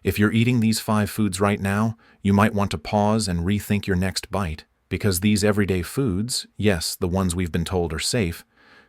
If you're eating these 5 foods right now, you might want to pause and rethink your next bite, because these everyday foods, yes, the ones we've been told are safe,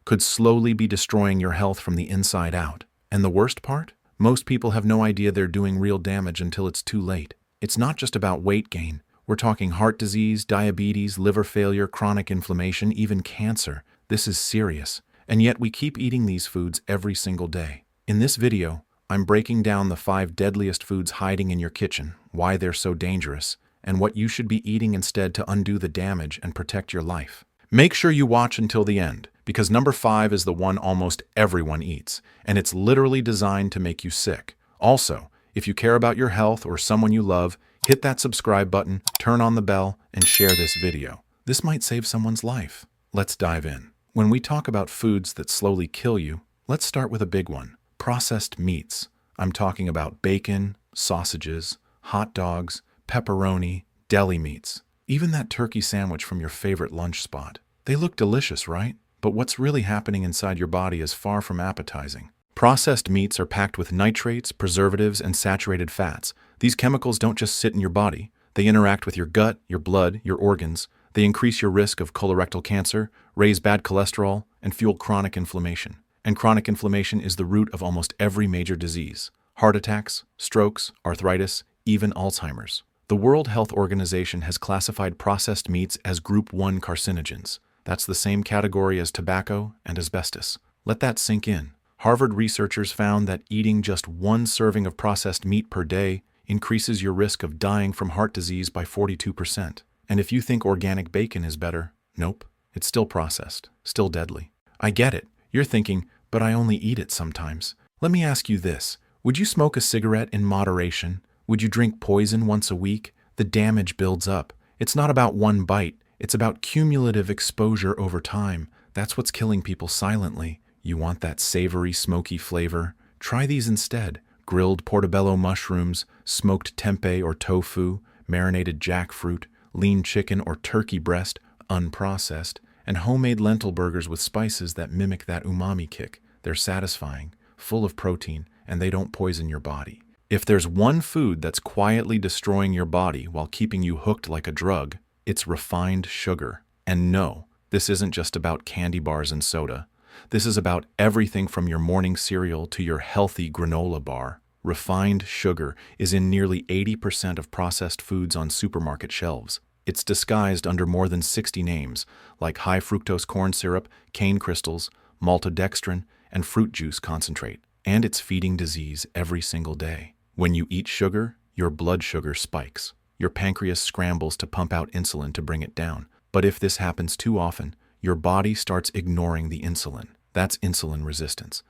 could slowly be destroying your health from the inside out. And the worst part? Most people have no idea they're doing real damage until it's too late. It's not just about weight gain. We're talking heart disease, diabetes, liver failure, chronic inflammation, even cancer. This is serious. And yet we keep eating these foods every single day. In this video, I'm breaking down the 5 deadliest foods hiding in your kitchen, why they're so dangerous, and what you should be eating instead to undo the damage and protect your life. Make sure you watch until the end, because number 5 is the one almost everyone eats, and it's literally designed to make you sick. Also, if you care about your health or someone you love, hit that subscribe button, turn on the bell, and share this video. This might save someone's life. Let's dive in. When we talk about foods that slowly kill you, let's start with a big one. Processed meats. I'm talking about bacon, sausages, hot dogs, pepperoni, deli meats, even that turkey sandwich from your favorite lunch spot. They look delicious, right? But what's really happening inside your body is far from appetizing. Processed meats are packed with nitrates, preservatives, and saturated fats. These chemicals don't just sit in your body. They interact with your gut, your blood, your organs. They increase your risk of colorectal cancer, raise bad cholesterol, and fuel chronic inflammation. And chronic inflammation is the root of almost every major disease: heart attacks, strokes, arthritis, even Alzheimer's. The World Health Organization has classified processed meats as Group 1 carcinogens. That's the same category as tobacco and asbestos. Let that sink in. Harvard researchers found that eating just 1 serving of processed meat per day increases your risk of dying from heart disease by 42%. And if you think organic bacon is better, nope, it's still processed, still deadly. I get it. You're thinking, but I only eat it sometimes. Let me ask you this. Would you smoke a cigarette in moderation? Would you drink poison once a week? The damage builds up. It's not about one bite. It's about cumulative exposure over time. That's what's killing people silently. You want that savory, smoky flavor? Try these instead. Grilled portobello mushrooms, smoked tempeh or tofu, marinated jackfruit, lean chicken or turkey breast, unprocessed, and homemade lentil burgers with spices that mimic that umami kick. They're satisfying, full of protein, and they don't poison your body. If there's one food that's quietly destroying your body while keeping you hooked like a drug, it's refined sugar. And no, this isn't just about candy bars and soda. This is about everything from your morning cereal to your healthy granola bar. Refined sugar is in nearly 80% of processed foods on supermarket shelves. It's disguised under more than 60 names, like high fructose corn syrup, cane crystals, maltodextrin, and fruit juice concentrate. And it's feeding disease every single day. When you eat sugar, your blood sugar spikes. Your pancreas scrambles to pump out insulin to bring it down. But if this happens too often, your body starts ignoring the insulin. That's insulin resistance.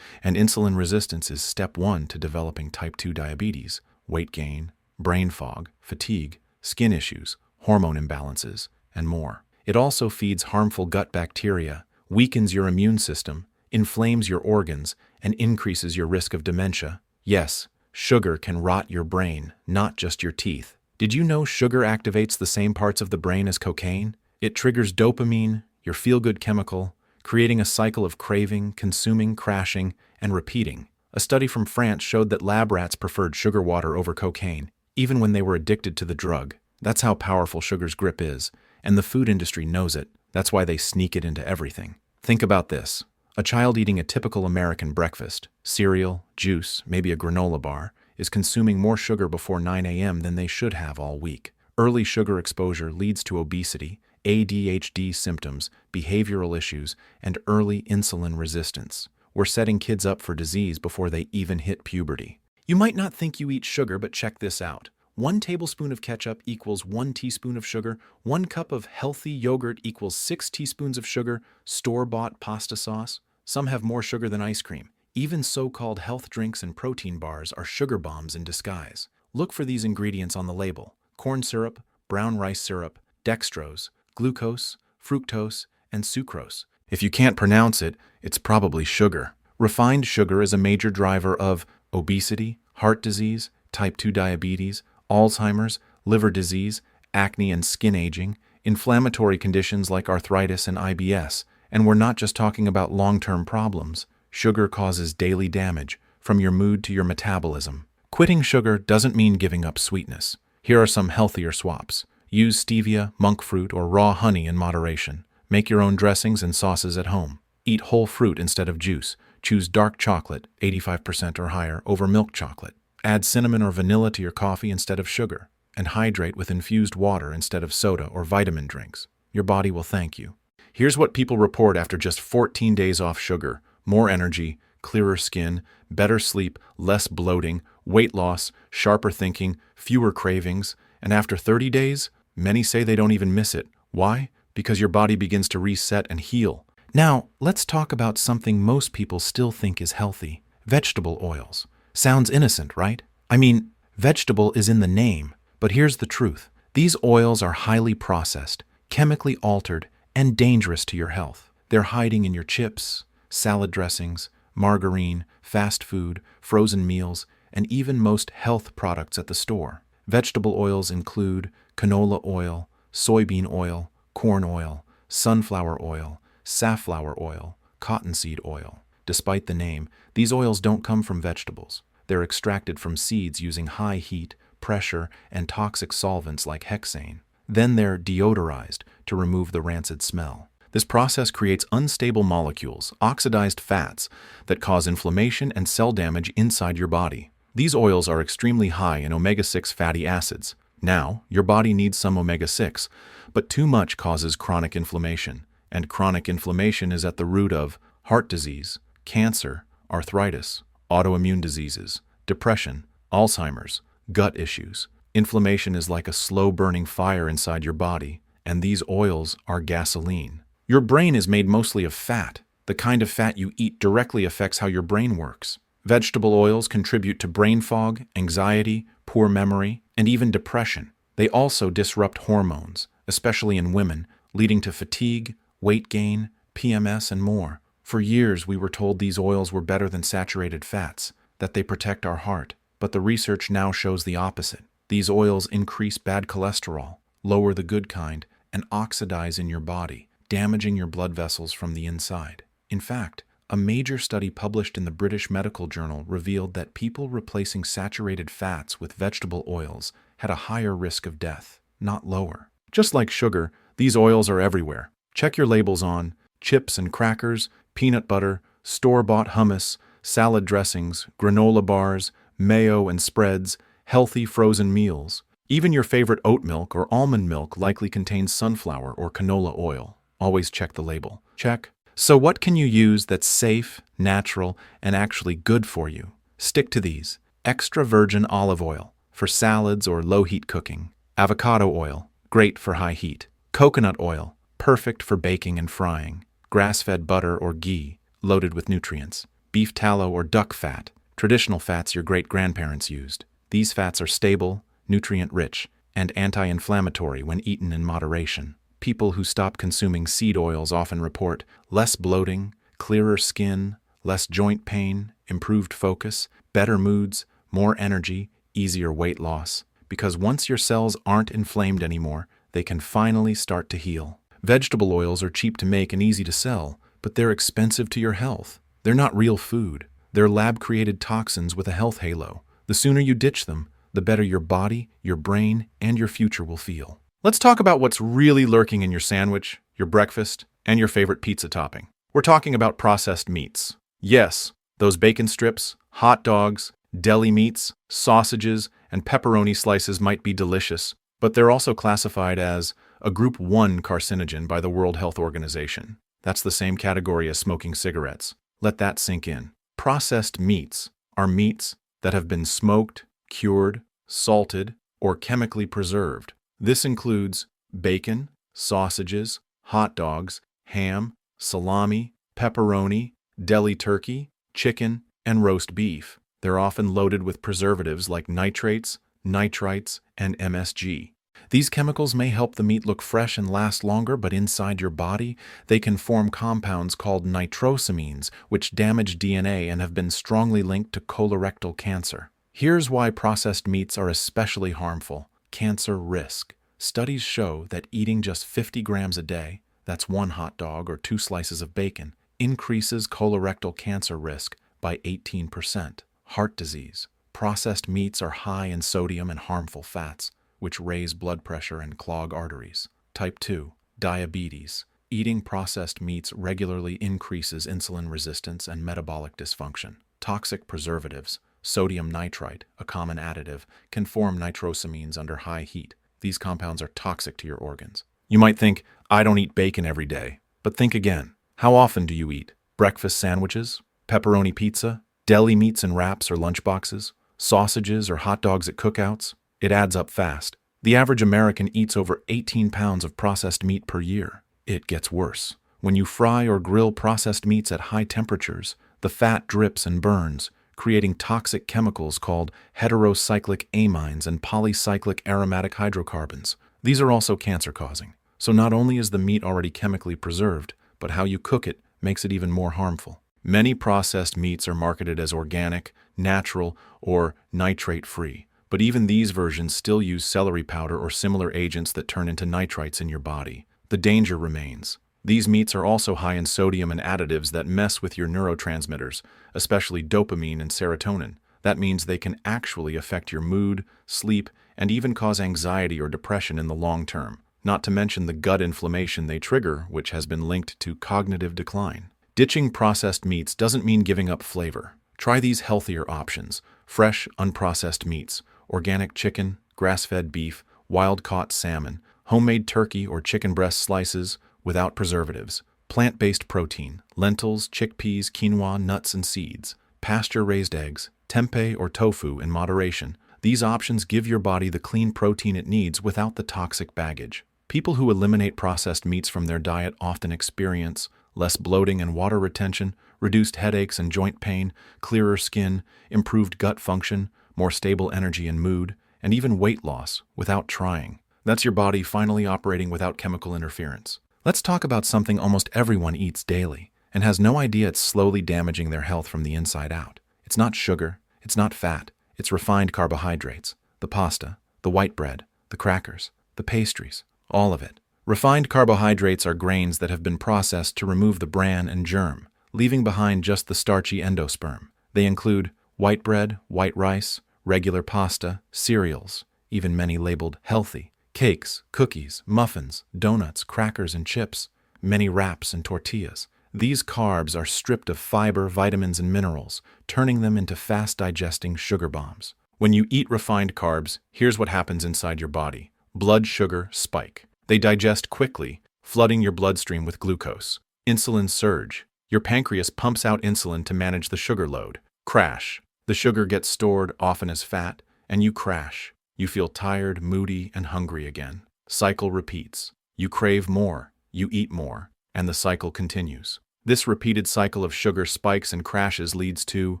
And insulin resistance is step 1 to developing type 2 diabetes, weight gain, brain fog, fatigue, skin issues, hormone imbalances, and more. It also feeds harmful gut bacteria, weakens your immune system, inflames your organs, and increases your risk of dementia. Yes, sugar can rot your brain, not just your teeth. Did you know sugar activates the same parts of the brain as cocaine? It triggers dopamine, your feel-good chemical, creating a cycle of craving, consuming, crashing, and repeating. A study from France showed that lab rats preferred sugar water over cocaine, even when they were addicted to the drug. That's how powerful sugar's grip is, and the food industry knows it. That's why they sneak it into everything. Think about this. A child eating a typical American breakfast, cereal, juice, maybe a granola bar, is consuming more sugar before 9 a.m. than they should have all week. Early sugar exposure leads to obesity, ADHD symptoms, behavioral issues, and early insulin resistance. We're setting kids up for disease before they even hit puberty. You might not think you eat sugar, but check this out. 1 tablespoon of ketchup equals 1 teaspoon of sugar. 1 cup of healthy yogurt equals 6 teaspoons of sugar. Store-bought pasta sauce. Some have more sugar than ice cream. Even so-called health drinks and protein bars are sugar bombs in disguise. Look for these ingredients on the label: corn syrup, brown rice syrup, dextrose, glucose, fructose, and sucrose. If you can't pronounce it, it's probably sugar. Refined sugar is a major driver of obesity, heart disease, type 2 diabetes, Alzheimer's, liver disease, acne and skin aging, inflammatory conditions like arthritis and IBS. And we're not just talking about long-term problems. Sugar causes daily damage, from your mood to your metabolism. Quitting sugar doesn't mean giving up sweetness. Here are some healthier swaps. Use stevia, monk fruit, or raw honey in moderation. Make your own dressings and sauces at home. Eat whole fruit instead of juice. Choose dark chocolate, 85% or higher, over milk chocolate. Add cinnamon or vanilla to your coffee instead of sugar. And hydrate with infused water instead of soda or vitamin drinks. Your body will thank you. Here's what people report after just 14 days off sugar: more energy, clearer skin, better sleep, less bloating, weight loss, sharper thinking, fewer cravings, and after 30 days, many say they don't even miss it. Why? Because your body begins to reset and heal. Now, let's talk about something most people still think is healthy: vegetable oils. Sounds innocent, right? I mean, vegetable is in the name, but here's the truth. These oils are highly processed, chemically altered, and dangerous to your health. They're hiding in your chips, salad dressings, margarine, fast food, frozen meals, and even most health products at the store. Vegetable oils include canola oil, soybean oil, corn oil, sunflower oil, safflower oil, cottonseed oil. Despite the name, these oils don't come from vegetables. They're extracted from seeds using high heat, pressure, and toxic solvents like hexane. Then they're deodorized to remove the rancid smell. This process creates unstable molecules, oxidized fats, that cause inflammation and cell damage inside your body. These oils are extremely high in omega-6 fatty acids. Now, your body needs some omega-6, but too much causes chronic inflammation. And chronic inflammation is at the root of heart disease, cancer, arthritis, autoimmune diseases, depression, Alzheimer's, gut issues. Inflammation is like a slow-burning fire inside your body, and these oils are gasoline. Your brain is made mostly of fat. The kind of fat you eat directly affects how your brain works. Vegetable oils contribute to brain fog, anxiety, poor memory, and even depression. They also disrupt hormones, especially in women, leading to fatigue, weight gain, PMS, and more. For years, we were told these oils were better than saturated fats, that they protect our heart. But the research now shows the opposite. These oils increase bad cholesterol, lower the good kind, and oxidize in your body, damaging your blood vessels from the inside. In fact, a major study published in the British Medical Journal revealed that people replacing saturated fats with vegetable oils had a higher risk of death, not lower. Just like sugar, these oils are everywhere. Check your labels on chips and crackers, peanut butter, store-bought hummus, salad dressings, granola bars, mayo and spreads, healthy frozen meals. Even your favorite oat milk or almond milk likely contains sunflower or canola oil. Always check the label. Check. So what can you use that's safe, natural, and actually good for you? Stick to these. Extra virgin olive oil for salads or low-heat cooking. Avocado oil, great for high heat. Coconut oil, perfect for baking and frying. Grass-fed butter or ghee, loaded with nutrients. Beef tallow or duck fat, traditional fats your great-grandparents used. These fats are stable, nutrient-rich, and anti-inflammatory when eaten in moderation. People who stop consuming seed oils often report less bloating, clearer skin, less joint pain, improved focus, better moods, more energy, easier weight loss. Because once your cells aren't inflamed anymore, they can finally start to heal. Vegetable oils are cheap to make and easy to sell, but they're expensive to your health. They're not real food. They're lab-created toxins with a health halo. The sooner you ditch them, the better your body, your brain, and your future will feel. Let's talk about what's really lurking in your sandwich, your breakfast, and your favorite pizza topping. We're talking about processed meats. Yes, those bacon strips, hot dogs, deli meats, sausages, and pepperoni slices might be delicious, but they're also classified as a Group 1 carcinogen by the World Health Organization. That's the same category as smoking cigarettes. Let that sink in. Processed meats are meats that have been smoked, cured, salted, or chemically preserved. This includes bacon, sausages, hot dogs, ham, salami, pepperoni, deli turkey, chicken, and roast beef. They're often loaded with preservatives like nitrates, nitrites, and MSG. These chemicals may help the meat look fresh and last longer, but inside your body, they can form compounds called nitrosamines, which damage DNA and have been strongly linked to colorectal cancer. Here's why processed meats are especially harmful. Cancer risk. Studies show that eating just 50 grams a day, that's 1 hot dog or 2 slices of bacon, increases colorectal cancer risk by 18%. Heart disease. Processed meats are high in sodium and harmful fats, which raise blood pressure and clog arteries. Type 2. Diabetes. Eating processed meats regularly increases insulin resistance and metabolic dysfunction. Toxic preservatives. Sodium nitrite, a common additive, can form nitrosamines under high heat. These compounds are toxic to your organs. You might think, I don't eat bacon every day. But think again. How often do you eat? Breakfast sandwiches? Pepperoni pizza? Deli meats and wraps or lunchboxes? Sausages or hot dogs at cookouts? It adds up fast. The average American eats over 18 pounds of processed meat per year. It gets worse. When you fry or grill processed meats at high temperatures, the fat drips and burns, creating toxic chemicals called heterocyclic amines and polycyclic aromatic hydrocarbons. These are also cancer-causing. So not only is the meat already chemically preserved, but how you cook it makes it even more harmful. Many processed meats are marketed as organic, natural, or nitrate-free, but even these versions still use celery powder or similar agents that turn into nitrites in your body. The danger remains. These meats are also high in sodium and additives that mess with your neurotransmitters, especially dopamine and serotonin. That means they can actually affect your mood, sleep, and even cause anxiety or depression in the long term, not to mention the gut inflammation they trigger, which has been linked to cognitive decline. Ditching processed meats doesn't mean giving up flavor. Try these healthier options: fresh, unprocessed meats, organic chicken, grass-fed beef, wild-caught salmon, homemade turkey or chicken breast slices without preservatives, plant-based protein, lentils, chickpeas, quinoa, nuts, and seeds, pasture-raised eggs, tempeh or tofu in moderation. These options give your body the clean protein it needs without the toxic baggage. People who eliminate processed meats from their diet often experience less bloating and water retention, reduced headaches and joint pain, clearer skin, improved gut function, more stable energy and mood, and even weight loss without trying. That's your body finally operating without chemical interference. Let's talk about something almost everyone eats daily and has no idea it's slowly damaging their health from the inside out. It's not sugar, it's not fat, it's refined carbohydrates, the pasta, the white bread, the crackers, the pastries, all of it. Refined carbohydrates are grains that have been processed to remove the bran and germ, leaving behind just the starchy endosperm. They include white bread, white rice, regular pasta, cereals, even many labeled healthy, cakes, cookies, muffins, donuts, crackers, and chips, many wraps and tortillas. These carbs are stripped of fiber, vitamins, and minerals, turning them into fast-digesting sugar bombs. When you eat refined carbs, here's what happens inside your body. Blood sugar spike. They digest quickly, flooding your bloodstream with glucose. Insulin surge. Your pancreas pumps out insulin to manage the sugar load. Crash. The sugar gets stored, often as fat, and you crash. You feel tired, moody, and hungry again. Cycle repeats. You crave more, you eat more, and the cycle continues. This repeated cycle of sugar spikes and crashes leads to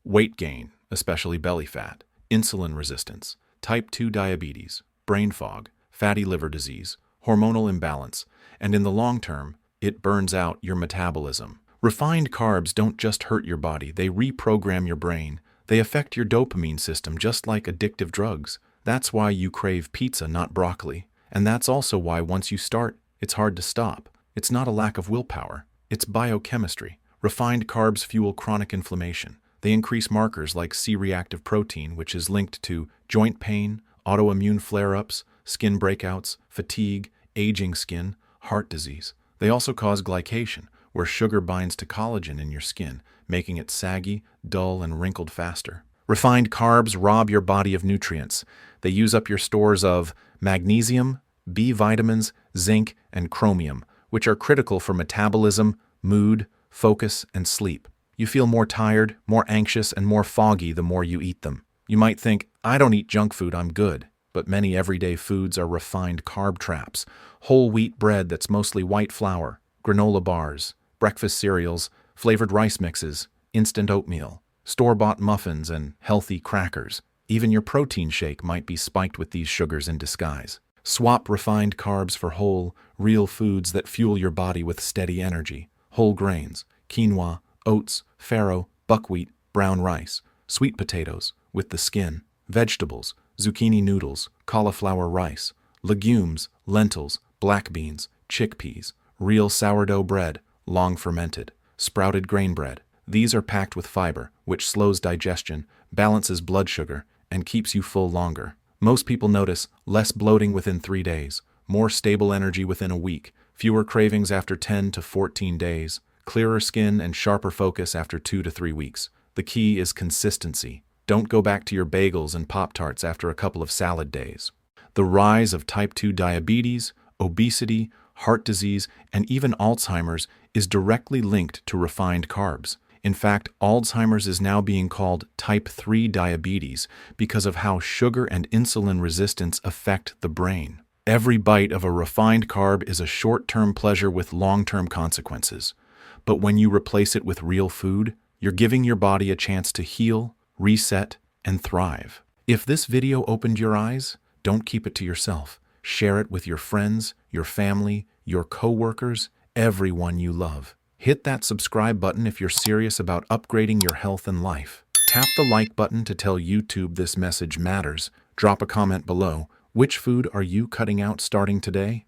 weight gain, especially belly fat, insulin resistance, type 2 diabetes, brain fog, fatty liver disease, hormonal imbalance, and in the long term, it burns out your metabolism. Refined carbs don't just hurt your body, they reprogram your brain. They affect your dopamine system just like addictive drugs. That's why you crave pizza, not broccoli. And that's also why once you start, it's hard to stop. It's not a lack of willpower, it's biochemistry. Refined carbs fuel chronic inflammation. They increase markers like C-reactive protein, which is linked to joint pain, autoimmune flare-ups, skin breakouts, fatigue, aging skin, heart disease. They also cause glycation, where sugar binds to collagen in your skin, making it saggy, dull, and wrinkled faster. Refined carbs rob your body of nutrients. They use up your stores of magnesium, B vitamins, zinc, and chromium, which are critical for metabolism, mood, focus, and sleep. You feel more tired, more anxious, and more foggy the more you eat them. You might think, I don't eat junk food, I'm good. But many everyday foods are refined carb traps. Whole wheat bread that's mostly white flour, granola bars, breakfast cereals, flavored rice mixes, instant oatmeal, store-bought muffins, and healthy crackers. Even your protein shake might be spiked with these sugars in disguise. Swap refined carbs for whole, real foods that fuel your body with steady energy. Whole grains, quinoa, oats, farro, buckwheat, brown rice, sweet potatoes with the skin, vegetables, zucchini noodles, cauliflower rice, legumes, lentils, black beans, chickpeas, real sourdough bread, long fermented, sprouted grain bread. These are packed with fiber, which slows digestion, balances blood sugar, and keeps you full longer. Most people notice less bloating within 3 days, more stable energy within a week, fewer cravings after 10 to 14 days, clearer skin and sharper focus after 2 to 3 weeks. The key is consistency. Don't go back to your bagels and Pop-Tarts after a couple of salad days. The rise of type 2 diabetes, obesity, heart disease, and even Alzheimer's is directly linked to refined carbs. In fact, Alzheimer's is now being called type 3 diabetes because of how sugar and insulin resistance affect the brain. Every bite of a refined carb is a short-term pleasure with long-term consequences. But when you replace it with real food, you're giving your body a chance to heal, reset, and thrive. If this video opened your eyes, don't keep it to yourself. Share it with your friends, your family, your coworkers, everyone you love. Hit that subscribe button if you're serious about upgrading your health and life. Tap the like button to tell YouTube this message matters. Drop a comment below. Which food are you cutting out starting today?